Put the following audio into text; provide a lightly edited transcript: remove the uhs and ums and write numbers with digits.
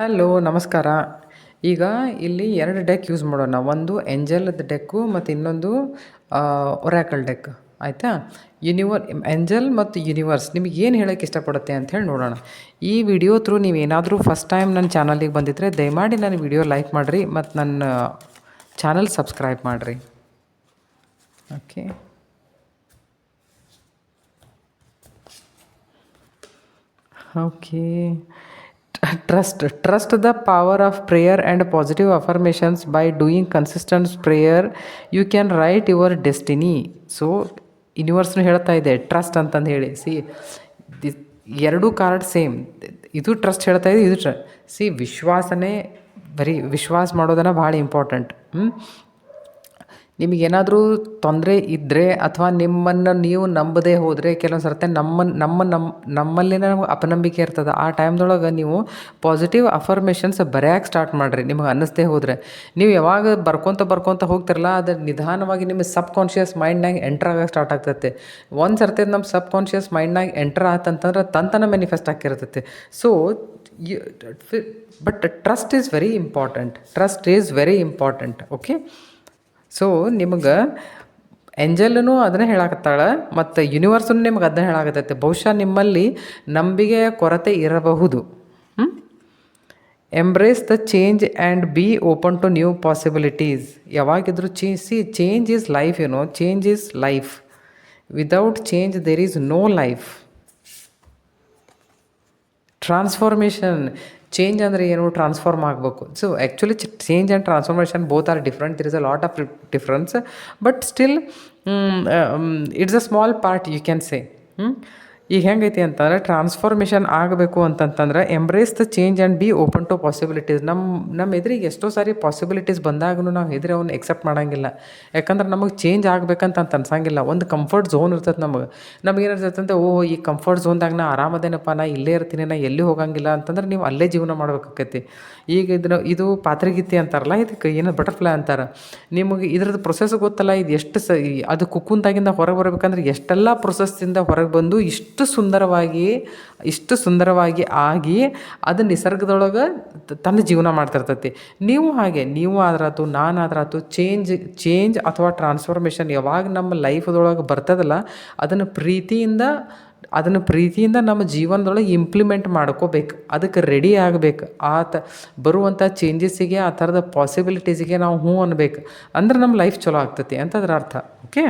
Hello ನಮಸ್ಕಾರ. ಈಗ ಇಲ್ಲಿ 2 ಡೆಕ್ ಯೂಸ್ ಮಾಡೋಣ. ಒಂದು ಏಂಜೆಲ್‌ದ ಡೆಕ್ಕು ಮತ್ತು ಇನ್ನೊಂದು ಒರಾಕಲ್ ಡೆಕ್ ಆಯಿತಾ? ಏಂಜೆಲ್ ಮತ್ತು ಯೂನಿವರ್ಸ್ ನಿಮಗೆ ಏನು ಹೇಳೋಕ್ಕೆ ಇಷ್ಟಪಡುತ್ತೆ ಅಂತ ಹೇಳಿ ನೋಡೋಣ. ಈ ವಿಡಿಯೋ ಥ್ರೂ ನೀವೇನಾದರೂ ಫಸ್ಟ್ ಟೈಮ್ ನನ್ನ ಚಾನಲಿಗೆ ಬಂದಿದ್ದರೆ ದಯಮಾಡಿ ನನ್ನ ವಿಡಿಯೋ ಲೈಕ್ ಮಾಡಿರಿ ಮತ್ತು ನನ್ನ ಚಾನಲ್ ಸಬ್ಸ್ಕ್ರೈಬ್ ಮಾಡಿರಿ. Okay. Okay. Trust the power of prayer and positive affirmations. By doing consistent prayer you can write your destiny. So ಯೂನಿವರ್ಸ್ನು ಹೇಳ್ತಾ ಇದೆ ಟ್ರಸ್ಟ್ ಅಂತಂದು ಹೇಳಿ. ಎರಡೂ ಕಾರ್ಡ್ ಸೇಮ್. ಇದು ಟ್ರಸ್ಟ್ ಹೇಳ್ತಾ ಇದೆ, ಇದು ವಿಶ್ವಾಸನೇ ವಿಶ್ವಾಸ ಮಾಡೋದನ್ನು ಭಾಳ ಇಂಪಾರ್ಟೆಂಟ್. ನಿಮಗೇನಾದರೂ ತೊಂದರೆ ಇದ್ದರೆ ಅಥವಾ ನಿಮ್ಮನ್ನು ನೀವು ನಂಬದೇ ಹೋದರೆ ಕೆಲವೊಂದು ಸರ್ತಿ ನಮ್ಮಲ್ಲಿನ ಅಪನಂಬಿಕೆ ಇರ್ತದೆ. ಆ ಟೈಮ್ದೊಳಗೆ ನೀವು ಪಾಸಿಟಿವ್ ಅಫರ್ಮೇಷನ್ಸ್ ಬರೆಯೋಕೆ ಸ್ಟಾರ್ಟ್ ಮಾಡಿರಿ. ನಿಮಗೆ ಅನ್ನಿಸ್ತೇ ಹೋದರೆ ನೀವು ಯಾವಾಗ ಬರ್ಕೊತ ಹೋಗ್ತಿರಲ್ಲ, ಅದು ನಿಧಾನವಾಗಿ ನಿಮ್ಮ ಸಬ್ ಕಾನ್ಷಿಯಸ್ ಮೈಂಡ್ನಾಗ ಎಂಟ್ರ್ ಆಗೋಕೆ ಸ್ಟಾರ್ಟ್ ಆಗ್ತೈತೆ. ಒಂದು ಸರ್ತಿ ನಮ್ಮ ಸಬ್ ಕಾನ್ಷಿಯಸ್ ಮೈಂಡ್ನಾಗ ಎಂಟ್ರ್ ಆತಂತಂದ್ರೆ ತಂತನ ಮ್ಯಾನಿಫೆಸ್ಟ್ ಆಗಿರ್ತೈತೆ. So but trust is very important. Okay. So ನಿಮಗೆ ಏಂಜಲೂ ಅದನ್ನೇ ಹೇಳಾಕತ್ತಾಳೆ ಮತ್ತು ಯೂನಿವರ್ಸೂ ನಿಮ್ಗೆ ಅದನ್ನೇ ಹೇಳಾಕತ್ತೈತೆ. ಬಹುಶಃ ನಿಮ್ಮಲ್ಲಿ ನಂಬಿಕೆಯ ಕೊರತೆ ಇರಬಹುದು. Embrace the change and be open to new possibilities. ಯಾವಾಗಿದ್ರೂ change is life. Change is life. Without change there is no life. Transformation, change ಅಂದರೆ ಏನು? ಟ್ರಾನ್ಸ್ಫಾರ್ಮ್ ಆಗಬೇಕು. So actually change and transformation both are different. There is a lot of difference, but still it's a small part you can say. ಈಗ ಹೆಂಗೈತಿ ಅಂತಂದರೆ transformation ಆಗಬೇಕು ಅಂತಂತಂದ್ರೆ embrace the change and be open to possibilities. ನಮ್ಮ ಎದುರಿಗೆ ಎಷ್ಟೋ ಸಾರಿ possibilities ಬಂದಾಗೂ ನಾವು ಹೆದರಿ ಅವ್ನು ಎಕ್ಸೆಪ್ಟ್ ಮಾಡೋಂಗಿಲ್ಲ. ಯಾಕಂದ್ರೆ ನಮಗೆ ಚೇಂಜ್ ಆಗ್ಬೇಕಂತ ಅನ್ಸಂಗಿಲ್ಲ. ಒಂದು ಕಂಫರ್ಟ್ ಝೋನ್ ಇರ್ತದೆ ನಮಗೇನಿರ್ತೈತೆ ಅಂತ, ಈ ಕಂಫರ್ಟ್ ಝೋನ್ದಾಗ ನಾ ಆರಾಮದೇನಪ್ಪ, ನಾ ಇಲ್ಲೇ ಇರ್ತೀನಿ, ನಾ ಎಲ್ಲಿ ಹೋಗಂಗಿಲ್ಲ ಅಂತಂದ್ರೆ ನೀವು ಅಲ್ಲೇ ಜೀವನ ಮಾಡ್ಬೇಕಾಕೈತಿ. ಈಗ ಇದು ಪಾತ್ರೆಗಿತ್ತಿ ಅಂತಾರಲ್ಲ, ಇದಕ್ಕೆ ಏನೋ ಬಟರ್ಫ್ಲೈ ಅಂತಾರೆ. ನಿಮಗೆ ಇದ್ರದ್ದು ಪ್ರೊಸೆಸ್ ಗೊತ್ತಲ್ಲ, ಇದು ಎಷ್ಟು ಅದು ಕುಕ್ಕುಂದಾಗಿಂದ ಹೊರಗೆ ಬರಬೇಕಂದ್ರೆ ಎಷ್ಟೆಲ್ಲ ಪ್ರೊಸೆಸ್ಸಿಂದ ಹೊರಗೆ ಬಂದು ಇಷ್ಟು ಸುಂದರವಾಗಿ ಆಗಿ ಅದು ನಿಸರ್ಗದೊಳಗೆ ತನ್ನ ಜೀವನ ಮಾಡ್ತಿರ್ತೈತಿ. ನೀವು ಆದ್ರಾತು, ನಾನಾದ್ರಾತು ಚೇಂಜ್ ಅಥವಾ ಟ್ರಾನ್ಸ್ಫಾರ್ಮೇಷನ್ ಯಾವಾಗ ನಮ್ಮ ಲೈಫ್ದೊಳಗೆ ಬರ್ತದಲ್ಲ, ಅದನ್ನು ಪ್ರೀತಿಯಿಂದ ನಮ್ಮ ಜೀವನದೊಳಗೆ ಇಂಪ್ಲಿಮೆಂಟ್ ಮಾಡ್ಕೋಬೇಕು. ಅದಕ್ಕೆ ರೆಡಿ ಆಗಬೇಕು. ಬರುವಂಥ ಚೇಂಜಸ್ಸಿಗೆ, ಆ ಥರದ ಪಾಸಿಬಿಲಿಟೀಸಿಗೆ ನಾವು ಹ್ಞೂ ಅನ್ಬೇಕು. ಅಂದ್ರೆ ನಮ್ಮ ಲೈಫ್ ಚಲೋ ಆಗ್ತೈತಿ ಅಂತ ಅದರ ಅರ್ಥ. ಓಕೆ.